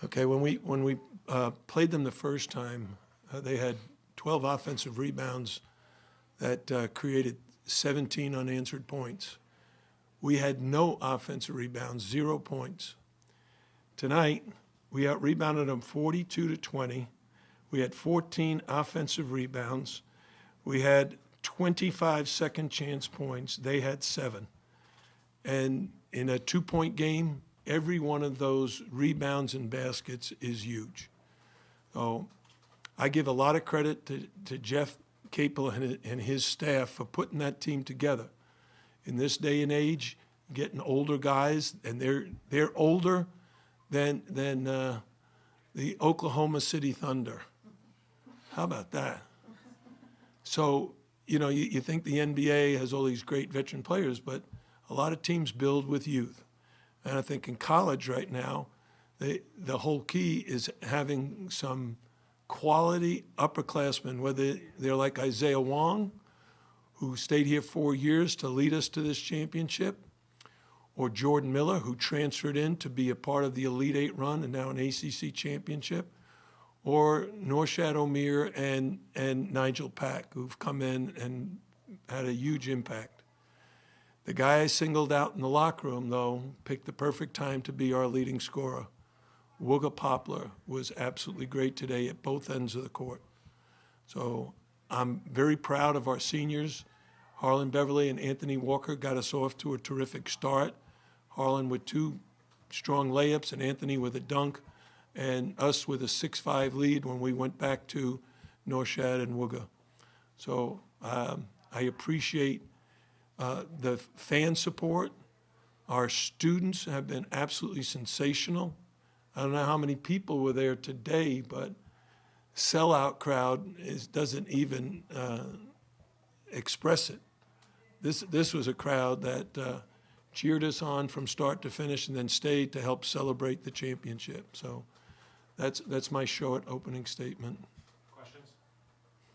Okay, when we played them the first time, they had 12 offensive rebounds that created 17 unanswered points. We had no offensive rebounds, 0 points. Tonight, we out-rebounded them 42-20. We had 14 offensive rebounds. We had 25 second chance points. They had 7. And in a 2-point game, every one of those rebounds and baskets is huge. So I give a lot of credit to Jeff Capel and his staff for putting that team together. In this day and age, getting older guys, and they're older than the Oklahoma City Thunder. How about that? So, you think the NBA has all these great veteran players, but a lot of teams build with youth. And I think in college right now, the whole key is having some quality upperclassmen, whether they're like Isaiah Wong, who stayed here 4 years to lead us to this championship, or Jordan Miller, who transferred in to be a part of the Elite Eight run and now an ACC championship, or Norshad Omier and Nigel Pack, who've come in and had a huge impact. The guy I singled out in the locker room, though, picked the perfect time to be our leading scorer. Wooga Poplar was absolutely great today at both ends of the court. So I'm very proud of our seniors. Harlan Beverly and Anthony Walker got us off to a terrific start. Harlan with 2 strong layups and Anthony with a dunk, and us with a 6-5 lead when we went back to Norshad and Wooga. So I appreciate the fan support. Our students have been absolutely sensational. I don't know how many people were there today, but sellout crowd doesn't even express it. This was a crowd that cheered us on from start to finish and then stayed to help celebrate the championship. So that's my short opening statement. Questions?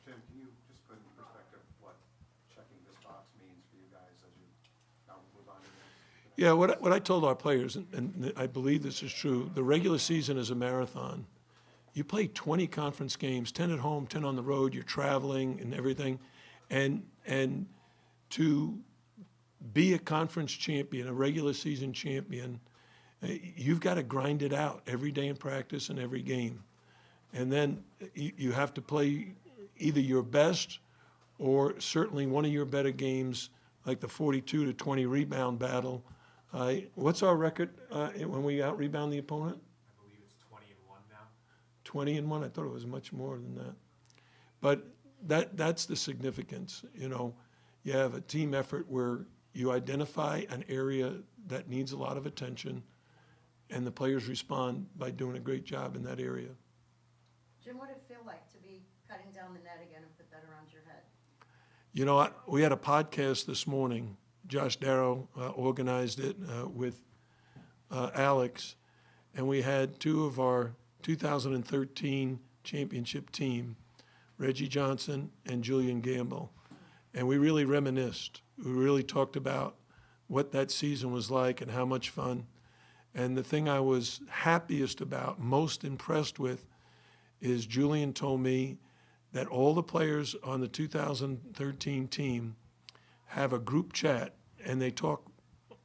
Jim, can you just put in perspective what checking this box means for you guys as you now move on to the Yeah, what I told our players, and I believe this is true, the regular season is a marathon. You play 20 conference games, 10 at home, 10 on the road, you're traveling and everything. And to be a conference champion, a regular season champion, you've got to grind it out every day in practice and every game. And then you have to play either your best or certainly one of your better games, like the 42-20 rebound battle. What's our record when we out-rebound the opponent? I believe it's 20-1 now. 20-1? I thought it was much more than that. But that's the significance. You have a team effort where you identify an area that needs a lot of attention, and the players respond by doing a great job in that area. Jim, what did it feel like to be cutting down the net again and put that around your head? We had a podcast this morning. Josh Darrow organized it with Alex, and we had 2 of our 2013 championship team, Reggie Johnson and Julian Gamble, and we really reminisced. We really talked about what that season was like and how much fun. And the thing I was happiest about, most impressed with, is Julian told me that all the players on the 2013 team have a group chat, and they talk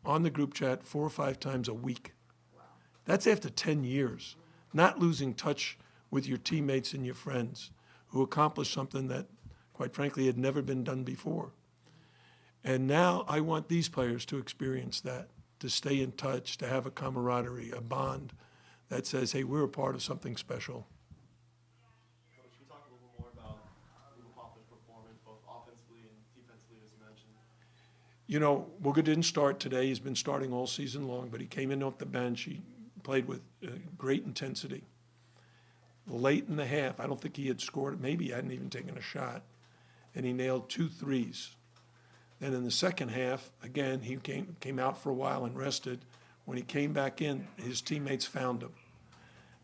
on the group chat 4 or 5 times a week. Wow. That's after 10 years, not losing touch with your teammates and your friends who accomplished something that, quite frankly, had never been done before. And now I want these players to experience that, to stay in touch, to have a camaraderie, a bond that says, hey, we're a part of something special. Coach, can you talk a little more about Poplar's performance, both offensively and defensively, as you mentioned? Wooga didn't start today. He's been starting all season long, but he came in off the bench. He played with great intensity. Late in the half, I don't think he had scored. Maybe he hadn't even taken a shot, and he nailed 2 threes. Then in the second half, again, he came out for a while and rested. When he came back in, his teammates found him.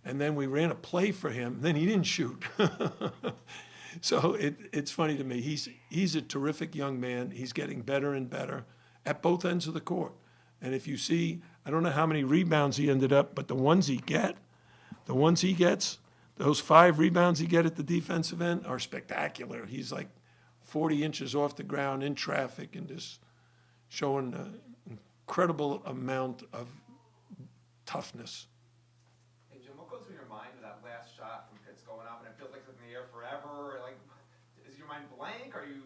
And then we ran a play for him, then he didn't shoot. So it's funny to me. He's a terrific young man. He's getting better and better at both ends of the court. And if you see, I don't know how many rebounds he ended up, but the ones he The ones he gets, those 5 rebounds he get at the defensive end are spectacular. He's like 40 inches off the ground in traffic and just showing an incredible amount of toughness. Hey, Jim, what goes through your mind with that last shot from Pitt's going up, and it feels like it's in the air forever? Like, is your mind blank? Are you,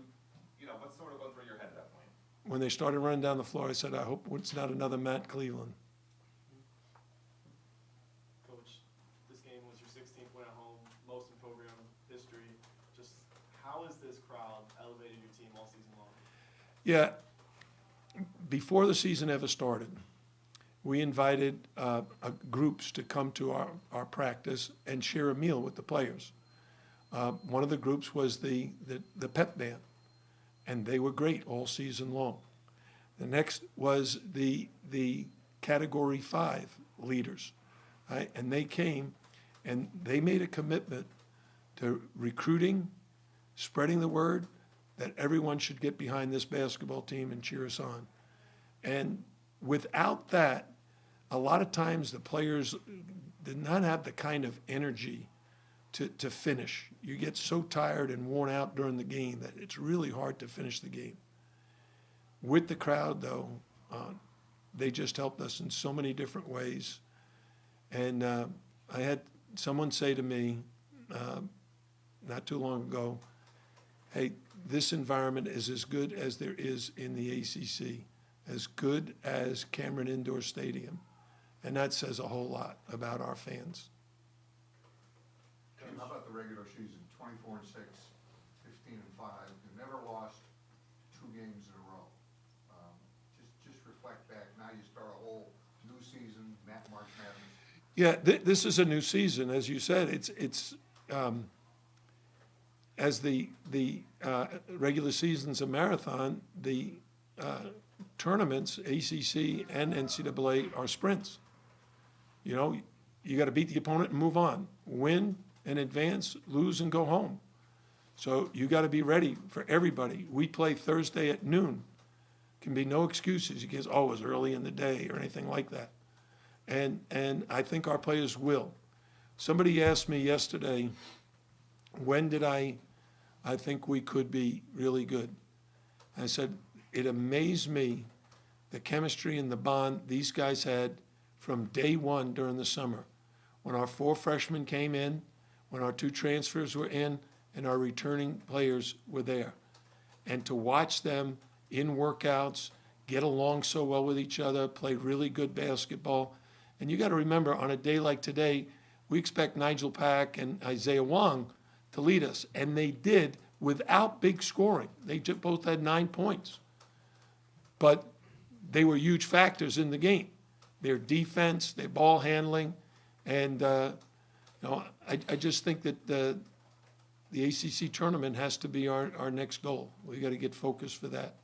what's sort of going through your head at that point? When they started running down the floor, I said, I hope it's not another Matt Cleveland. Coach, this game was your 16th win at home, most in program history. Just how has this crowd elevated your team all season long? Yeah, before the season ever started, we invited groups to come to our practice and share a meal with the players. One of the groups was the pep band, and they were great all season long. The next was the Category 5 leaders, right? And they came and they made a commitment to recruiting, spreading the word that everyone should get behind this basketball team and cheer us on. And without that, a lot of times the players did not have the kind of energy to finish. You get so tired and worn out during the game that it's really hard to finish the game. With the crowd, though, they just helped us in so many different ways. And I had someone say to me not too long ago, hey, this environment is as good as there is in the ACC, as good as Cameron Indoor Stadium. And that says a whole lot about our fans. How about the regular season, 24-6, 15-5, you never lost 2 games in a row. Just reflect back, now you start a whole new season, March Madness. Yeah, this is a new season, as you said. It's as the regular season's a marathon, the tournaments, ACC and NCAA, are sprints. You got to beat the opponent and move on. Win and advance, lose and go home. So you got to be ready for everybody. We play Thursday at noon. Can be no excuses. You can't, it was early in the day or anything like that. And I think our players will. Somebody asked me yesterday, when did I think we could be really good? I said, it amazed me the chemistry and the bond these guys had from day one during the summer. When our 4 freshmen came in, when our 2 transfers were in, and our returning players were there. And to watch them in workouts, get along so well with each other, play really good basketball. And you got to remember, on a day like today, we expect Nigel Pack and Isaiah Wong to lead us. And they did without big scoring. They both had 9 points. But they were huge factors in the game. Their defense, their ball handling, and I just think that the ACC tournament has to be our next goal. We got to get focused for that.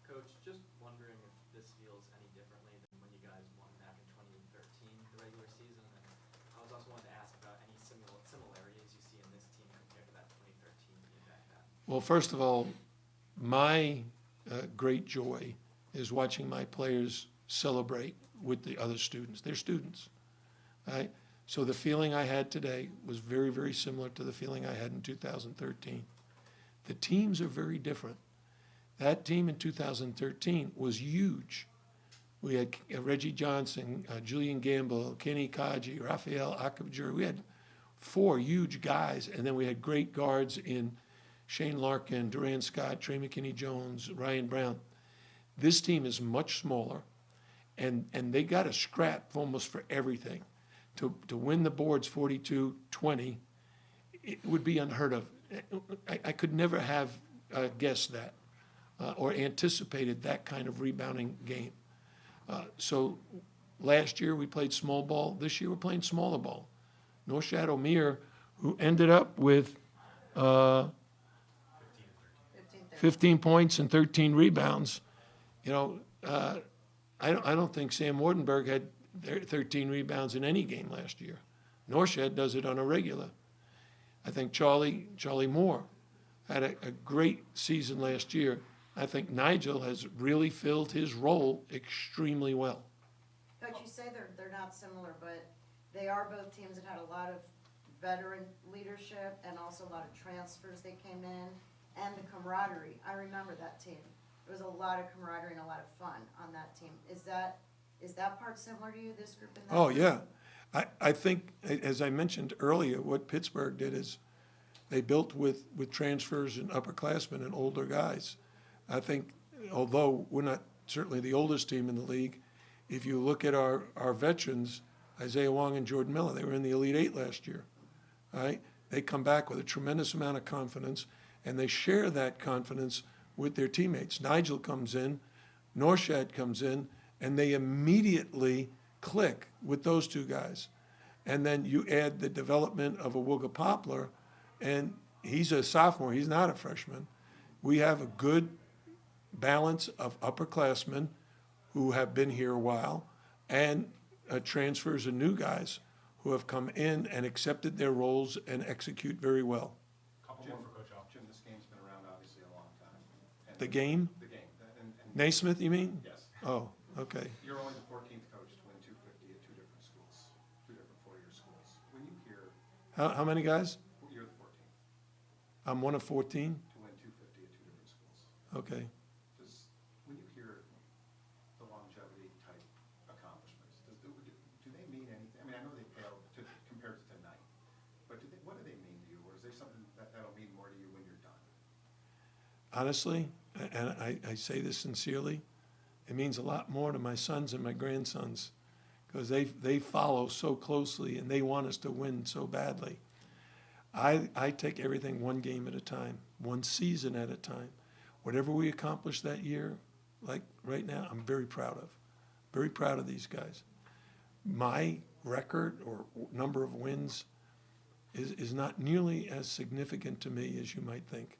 Coach, just wondering if this feels any differently than when you guys won back in 2013, the regular season. And I was also wanted to ask about any similarities you see in this team compared to that 2013 team back then. Well, first of all, my great joy is watching my players celebrate with the other students. They're students, right? So the feeling I had today was very, very similar to the feeling I had in 2013. The teams are very different. That team in 2013 was huge. We had Reggie Johnson, Julian Gamble, Kenny Kaji, Raphael Akabjur. We had 4 huge guys, and then we had great guards in Shane Larkin, Duran Scott, Trey McKinney-Jones, Ryan Brown. This team is much smaller, and they got a scrap almost for everything. To win the boards 42-20, it would be unheard of. I could never have guessed that or anticipated that kind of rebounding game. So last year we played small ball. This year we're playing smaller ball. Norshad Omier, who ended up with 15 points and 13 rebounds, I don't think Sam Wardenberg had 13 rebounds in any game last year. Norshad does it on a regular. I think Charlie Moore had a great season last year. I think Nigel has really filled his role extremely well. Coach, you say they're not similar, but they are both teams that had a lot of veteran leadership and also a lot of transfers that came in, and the camaraderie. I remember that team. There was a lot of camaraderie and a lot of fun on that team. Is that part similar to you, this group and that? Oh, group? yeah. I think, as I mentioned earlier, what Pittsburgh did is they built with transfers and upperclassmen and older guys. I think, although we're not certainly the oldest team in the league, if you look at our veterans, Isaiah Wong and Jordan Miller, they were in the Elite Eight last year, right? They come back with a tremendous amount of confidence, and they share that confidence with their teammates. Nigel comes in, Norshad comes in, and they immediately click with those two guys. And then you add the development of a Wooga Poplar, and he's a sophomore, he's not a freshman. We have a good balance of upperclassmen who have been here a while, and transfers and new guys who have come in and accepted their roles and execute very well. Couple more for Coach Al. Jim, this game's been around obviously a long time. And The game? The game. And Naismith, you mean? yes, Oh, okay. you're only the 14th coach to win 250 at two different schools, two different four-year schools. When you hear, How many guys? you're the 14th I'm one of 14? to win 250 at two different schools. Okay. Does, when you hear the longevity type accomplishments, do they mean anything? I mean, I know they pale to, compared to tonight, but what do they mean to you? Or is there something that'll mean more to you when you're done? Honestly, and I say this sincerely, it means a lot more to my sons and my grandsons, because they follow so closely and they want us to win so badly. I take everything one game at a time, one season at a time. Whatever we accomplish that year, like right now, I'm very proud of these guys. My record or number of wins is not nearly as significant to me as you might think.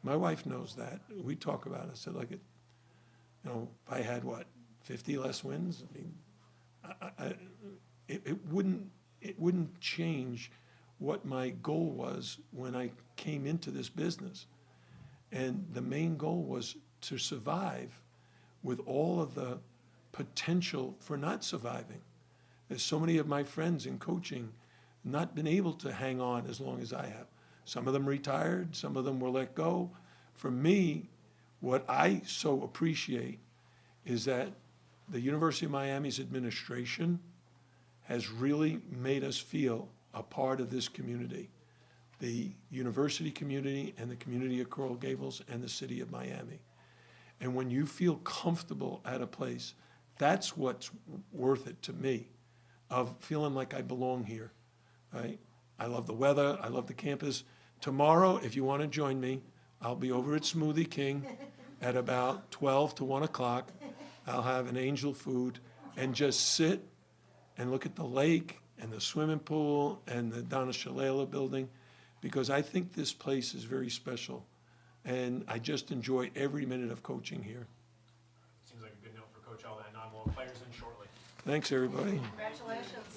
My wife knows that. We talk about it. I said, like, if I had, 50 less wins? I mean, it wouldn't change what my goal was when I came into this business. And the main goal was to survive with all of the potential for not surviving. There's so many of my friends in coaching not been able to hang on as long as I have. Some of them retired, some of them were let go. For me, what I so appreciate is that the University of Miami's administration has really made us feel a part of this community, the university community and the community of Coral Gables and the city of Miami. And when you feel comfortable at a place, that's what's worth it to me, of feeling like I belong here, right? I love the weather, I love the campus. Tomorrow, if you want to join me, I'll be over at Smoothie King at about 12 to 1 o'clock. I'll have an angel food and just sit and look at the lake and the swimming pool and the Donna Shalala building, because I think this place is very special. And I just enjoy every minute of coaching here. Seems like a good note for Coach Al, and we'll have players in shortly. Thanks, everybody. Congratulations.